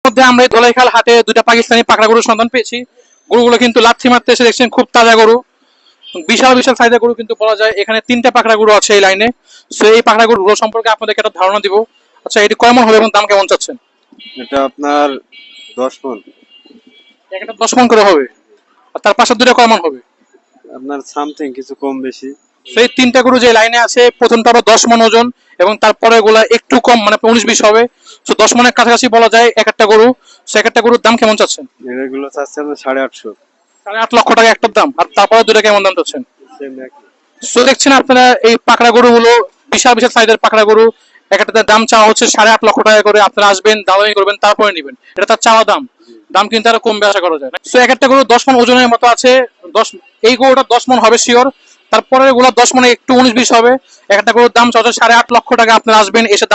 মধ্যে আমরা এই ধোলাইখাল হাটে দুইটা পাকিস্তানি পাকড়া গরুর সন্ধান পেয়েছি। গরুগুলো কিন্তু লাথি মারতে এসে দেখছেন, খুব তাজা গরু, বিশাল বিশাল সাইজের গরু কিন্তু বলা যায়। এখানে তিনটা পাকড়া গরু আছে এই লাইনে। সো এই পাকড়া গরুগুলো সম্পর্কে আপনাদেরকে একটা ধারণা দিব। আচ্ছা, এটি কয় মণ হবে এবং দাম কেমন চাচ্ছেন? এটা আপনার 10 মণ। একটা 10 মণ করে হবে। আর তার পাশের দুটো কয় মণ হবে? আপনার সামথিং কিছু কম বেশি। সেই তিনটা গরু যে লাইনে আছে, প্রথমটা হবে 10 মণ ওজন, এবং তারপরে গুলা একটু কম, মানে 19-20 হবে। তো 10 মণের কাছাকাছি বলা যায় এক একটা গরু। সে এক একটা গরুর দাম কেমন চাচ্ছেন? এগুলো চাচ্ছে আপনার 850। 8.5 লক্ষ টাকা একটার দাম। আর তারপরে দুটো কেমন দাম চাচ্ছেন? সেম একই। সো দেখছেন আপনারা, এই পাকড়া গরুগুলো বিশাল বিশাল সাইজের পাকড়া গরু। একটার দাম চাওয়া হচ্ছে 8.5 লক্ষ টাকা করে। আপনারা আসবেন, দামাদামি করবেন, তারপরে নেবেন। এটা তার চাওয়া দাম। দাম কিন্তু আরো কমবে আশা করা যায়। সো এক একটা গরু 10 মণ ওজনের মতো আছে। 10, এই গরুটা 10 মণ হবে শিওর। তারপরে এগুলো 10 মণে একটু 19-20 হবে। একটা গরুর দাম চাওয়া হচ্ছে 8.5 লক্ষ টাকা। আপনারা আসবেন, এসে দাম